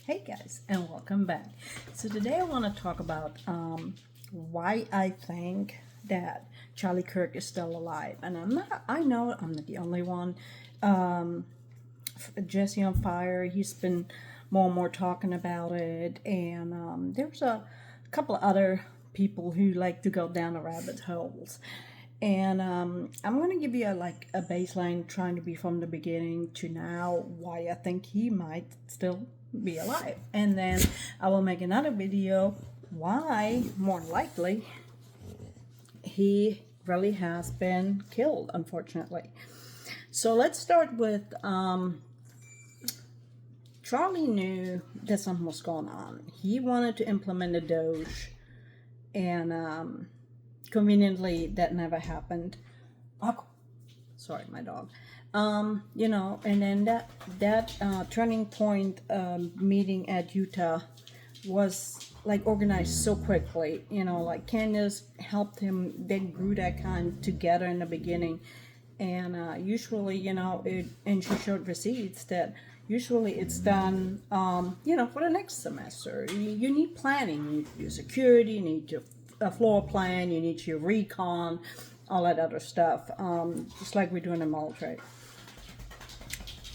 Hey guys, and welcome back. So today I want to talk about why I think that Charlie Kirk is still alive, and I know I'm not the only one. Um, Jesse on Fire, he's been more and more talking about it, and there's a couple of other people who like to go down the rabbit holes. And I'm gonna give you a baseline, trying to be from the beginning to now, why I think he might still be alive, and then I will make another video why more likely he really has been killed, unfortunately. So let's start with Charlie knew that something was going on. He wanted to implement a Doge, and conveniently that never happened. Oh, sorry, my dog. And then that turning point meeting at Utah was like organized so quickly. Like Candace helped him. They grew that kind together in the beginning, and usually, and she showed receipts that usually it's done, for the next semester. You need planning. You need your security. You need your floor plan. You need your recon, all that other stuff. Just like we do in the military.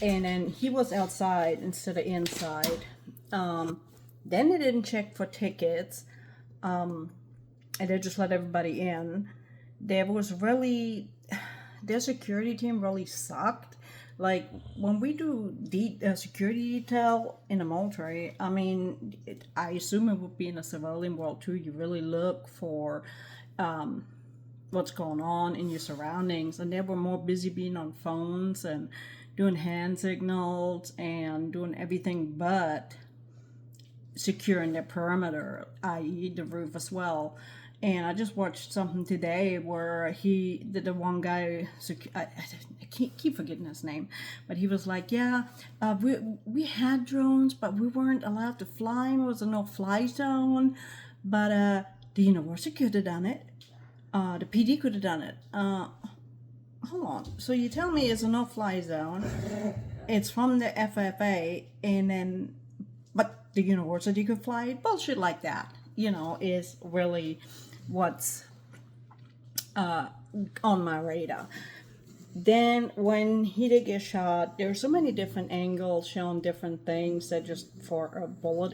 And then he was outside instead of inside. Then they didn't check for tickets, and they just let everybody in. There was really, their security team really sucked. Like when we do security detail in the military, I mean, I assume it would be in a civilian world too. You really look for what's going on in your surroundings, and they were more busy being on phones and doing hand signals and doing everything but securing the perimeter, i.e. the roof as well. And I just watched something today where the one guy, I keep forgetting his name, but he was like, yeah, we had drones, but we weren't allowed to fly. It was a no-fly zone, but the university could have done it. The PD could have done it. Hold on. So you tell me it's a no-fly zone. It's from the FFA, and then, but the university could fly it. Bullshit like that, is really what's on my radar. Then when he did get shot, there's so many different angles showing different things that just for a bullet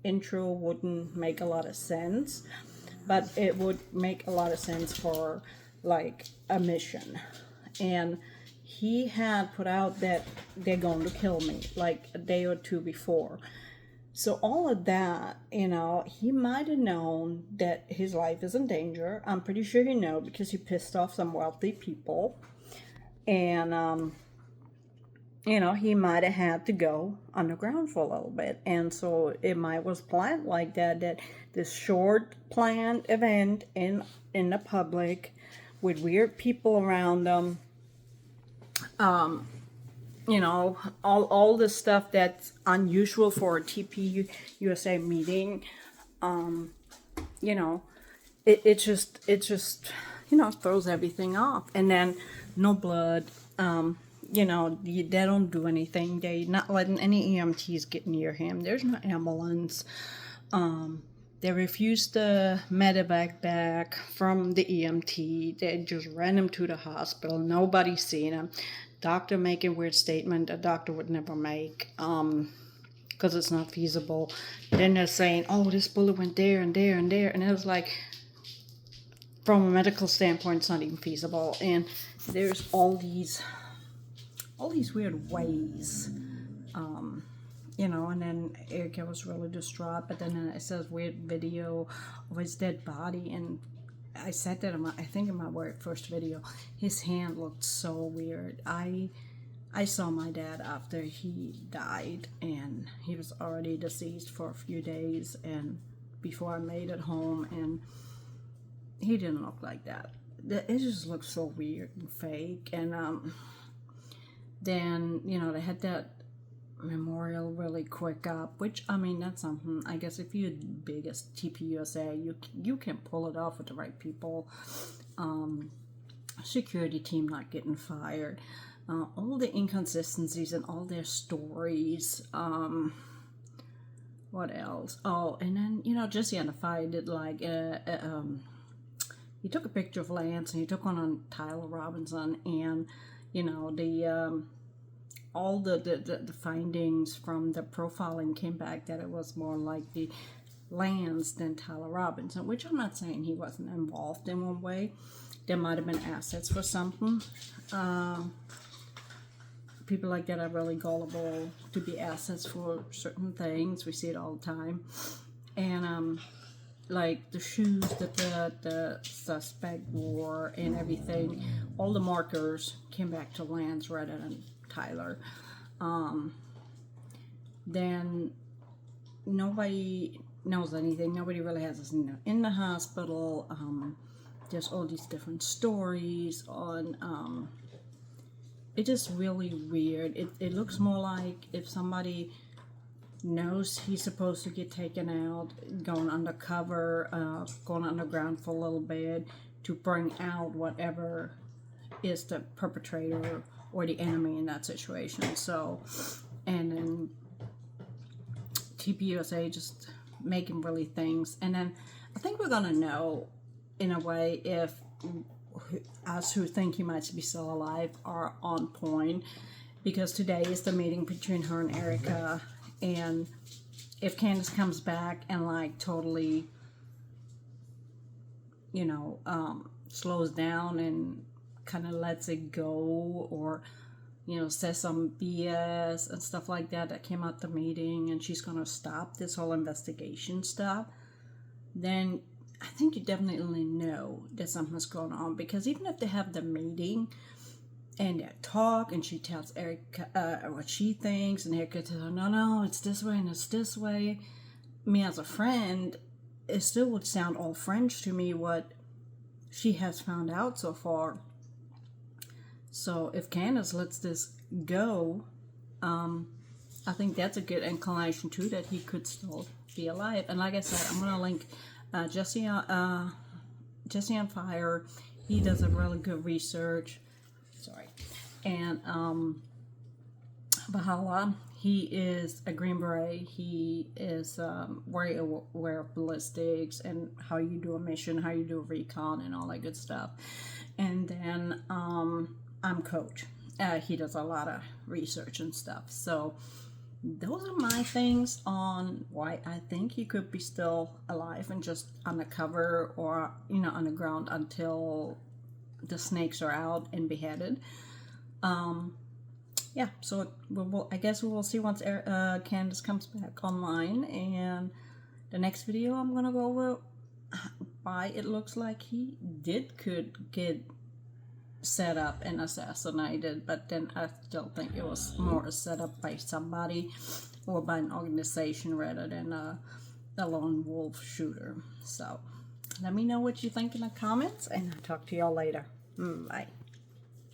intro wouldn't make a lot of sense, but it would make a lot of sense for like a mission. And he had put out that they're going to kill me like a day or two before. So all of that, he might have known that his life is in danger. I'm pretty sure he knew because he pissed off some wealthy people. And, he might have had to go underground for a little bit. And so it might was planned like that this short planned event in the public with weird people around them, all the stuff that's unusual for a TP USA meeting, it just throws everything off. And then no blood, they don't do anything. They not letting any EMTs get near him. There's no ambulance. They refused the medevac back from the EMT. They just ran him to the hospital. Nobody's seen him. Doctor making weird statement a doctor would never make, because it's not feasible. Then they're saying, oh, this bullet went there and there and there. And it was like, from a medical standpoint, it's not even feasible. And there's all these weird ways. And then Erica was really distraught, but then it says weird video of his dead body, and I said that in my very first video, his hand looked so weird. I saw my dad after he died, and he was already deceased for a few days, and before I made it home, and he didn't look like that. It just looked so weird and fake. And then they had that memorial really quick up, which that's something. I guess if you're the biggest TPUSA, you can pull it off with the right people. Security team not getting fired, all the inconsistencies and all their stories, what else? Oh, and then, you know, Jesse and the Fire did like, he took a picture of Lance and he took one on Tyler Robinson, and, you know, all the findings from the profiling came back that it was more like the Lance than Tyler Robinson, which I'm not saying he wasn't involved in one way. There might have been assets for something. People like that are really gullible to be assets for certain things. We see it all the time. And like the shoes that the suspect wore and everything, all the markers came back to Lance rather than Tyler. Then nobody knows anything. Nobody really has us in the hospital. There's all these different stories on. It's just really weird. It looks more like if somebody knows he's supposed to get taken out, going undercover, going underground for a little bit to bring out whatever is the perpetrator or the enemy in that situation. So, and then TPUSA just making really things. And then I think we're going to know, in a way, if us who think he might be still alive are on point, because today is the meeting between her and Erica, and if Candace comes back and like totally, you know, slows down and kind of lets it go, or, you know, says some BS and stuff like that came out the meeting, and she's gonna stop this whole investigation stuff, then I think you definitely know that something's going on. Because even if they have the meeting and they talk and she tells Erica what she thinks, and Erica tells her, no, it's this way and it's this way. Me as a friend, it still would sound all French to me what she has found out so far. So if Candace lets this go, I think that's a good inclination too, that he could still be alive. And like I said, I'm going to link Jesse on Fire. He does a really good research. Sorry. And Bahala, he is a Green Beret. He is very aware of ballistics and how you do a mission, how you do a recon, and all that good stuff. And then I'm Coach. He does a lot of research and stuff. So those are my things on why I think he could be still alive and just undercover, or, you know, underground until the snakes are out and beheaded. Yeah, so I guess we will see once Candace comes back online. And the next video I'm going to go over why it looks like he could get set up and assassinated, but then I still think it was more set up by somebody or by an organization rather than a lone wolf shooter. So let me know what you think in the comments, and I'll talk to y'all later. Bye.